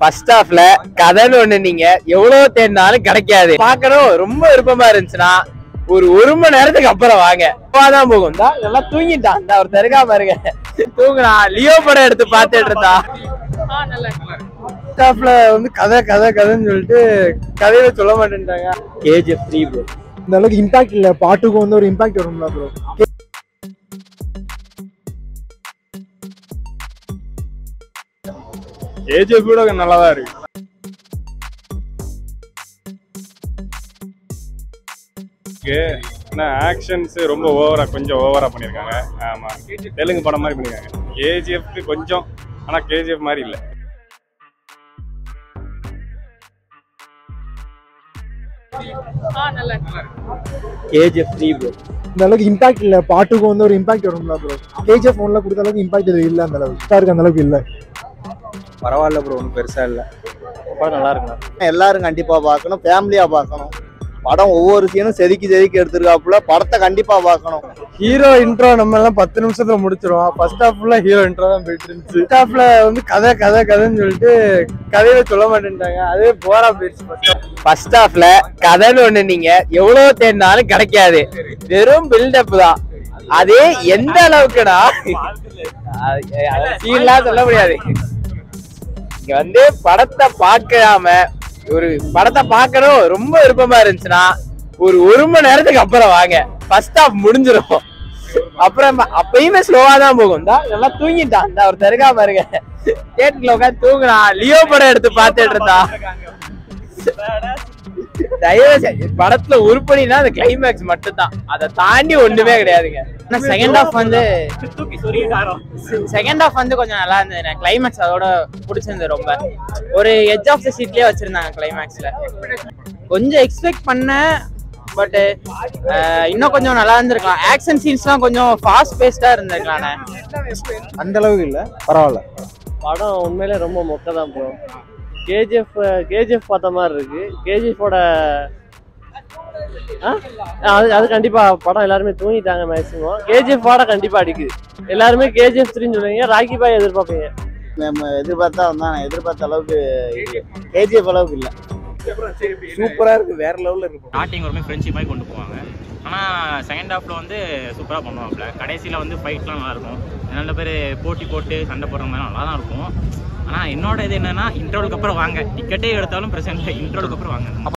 First ஹாஃப்ல கதைன்னு ஒண்ணு நீங்க எவ்வளவு தேடினாலும் கிடைக்காது. பாக்கணும் ரொம்ப விருப்பமா இருந்துச்சுன்னா ஒரு மணி நேரத்துக்கு அப்புறம் வாங்க. தான் போகும் தான் நல்லா தூங்கிட்டான். அந்த ஒரு தெருக்கா பாருங்க தூங்குனா. லியோ படம் எடுத்து பாத்துட்டு இருந்தா. ஃபர்ஸ்ட் ஹாஃப்ல வந்து கதைன்னு சொல்லிட்டு கதையில சொல்ல மாட்டேன்ட்டாங்க. KGF 3 ப்ரோ இந்த அளவுக்கு இம்பாக்ட் இல்ல. பாட்டுக்கு வந்து ஒரு இம்பாக்ட் வரும்ல ப்ரோ. KGF கூட நல்லாதான் இருக்கு. ஆக்ஷன்ஸ் ரொம்ப கொஞ்சம் ஓவரா பண்ணிருக்காங்க. ஆமா, தெலுங்கு படம் மாதிரி பண்ணிருக்காங்க. KGF கொஞ்சம், ஆனா KGF மாதிரி இல்ல. KGF 3 ப்ரோ இந்த அளவுக்கு இம்பாக்ட் இல்ல. பாட்டுக்கு வந்து ஒரு இம்பாக்ட் வரும்ல ப்ரோ. KGF 1ல கொடுத்த அளவுக்கு இம்பாக்ட் இது இல்ல. அந்த அளவுக்கு அந்த அளவுக்கு இல்ல. பரவாயில்ல ப்ரோ, ஒன்றும் பெருசா இல்ல. படம் நல்லா இருக்குண்ணா. எல்லாரும் கண்டிப்பா பார்க்கணும், ஃபேமிலியா பார்க்கணும். படம் ஒவ்வொரு சீனும் செதுக்கி எடுத்துருக்காப்புல. படத்தை கண்டிப்பா பார்க்கணும். ஹீரோ இன்ட்ரோ நம்ம எல்லாம் 10 நிமிஷத்துல முடிச்சிருவோம். ஃபர்ஸ்ட் ஹாஃப்ல ஹீரோ இன்ட்ரோ தான் போயிட்டு இருந்துச்சு. ஃபர்ஸ்ட் ஹாஃப்ல வந்து கதைன்னு சொல்லிட்டு கதையில சொல்ல மாட்டேன்ட்டாங்க. அதே போரா போயிடுச்சு. ஃபர்ஸ்ட் ஹாஃப்ல கதைன்னு ஒண்ணு நீங்க எவ்வளவு தேடினாலும் கிடைக்காது. வெறும் பில்டப் தான். அதே எந்த அளவுக்குனா சீன்லாம் சொல்ல முடியாது. இங்க வந்து படத்தை பார்க்காம ஒரு படத்தை பார்க்கணும் ரொம்ப விருப்பமா இருந்துச்சுன்னா ஒரு மணி நேரத்துக்கு அப்புறம் வாங்க. ஃபர்ஸ்ட் ஹாஃப் முடிஞ்சிடும். அப்புறம் அப்பயுமே ஸ்லோவா தான் போகும் தான் நல்லா தூங்கிட்டான். அந்த ஒரு தெருக்கா பாருங்க தியேட்டர்ல உட்காந்து தூங்குனா. லியோ படம் எடுத்து பார்த்துட்டு இருந்தா. படத்துல உருப்படினா அந்த கிளைமேக்ஸ் மட்டும் தான். அதை தாண்டி ஒண்ணுமே கிடையாதுங்க. செகண்ட் ஹாஃப் வந்து கொஞ்சம் நல்லா இருந்தது. கிளைமேக்ஸ் அதோட பிடிச்சிருந்தது. ரொம்ப ஒரு எட்ஜ் ஆஃப் த சீட்லயே வச்சிருந்தாங்க கிளைமேக்ஸ்ல. கொஞ்சம் எக்ஸ்பெக்ட் பண்ண, பட் இன்னும் கொஞ்சம் நல்லா இருந்திருக்கலாம். ஆக்ஷன் சீன்ஸ்லாம் கொஞ்சம் ஃபாஸ்ட் பேஸ்டா இருந்திருக்கலானே. அந்த அளவுக்கு இல்ல, பரவாயில்ல. படம் உண்மையிலே ரொம்ப மொக்கதான் ப்ரோ. KGF பார்த்த மாதிரி இருக்கு. KGF-ஓட அது கண்டிப்பா படம் எல்லாருமே தூங்கிட்டாங்க மேக்சிமம். KGF-ஓட கண்டிப்பா அடிக்குது. எல்லாருமே KGF 3 சொல்லுவீங்க, ராக்கி பாய் எதிர்பார்ப்பீங்க. நம்ம எதிர்பார்த்தா வந்தான். எதிர்பார்த்த அளவுக்கு KGF அளவுக்கு இல்ல. சூப்பரா இருக்கு, வேற லெவல்ல இருக்கு. ஸ்டார்டிங் ஒரு ஃப்ரெண்ட்ஷிப் மாதிரி கொண்டு போவாங்க. ஆனால் செகண்ட் ஹாஃபில் வந்து சூப்பராக பண்ணுவாப்புல. கடைசியில் வந்து ஃபைட்லாம் நல்லாயிருக்கும். நல்ல பேர் போட்டி போட்டு சண்டை போடுற மாதிரி நல்லா தான் இருக்கும். ஆனால் என்னோட இது என்னன்னா, இன்டர்வலுக்கு அப்புறம் வாங்க. டிக்கெட்டே எடுத்தாலும் பிரச்சனை இல்லை, இன்டர்வலுக்கு அப்புறம் வாங்க.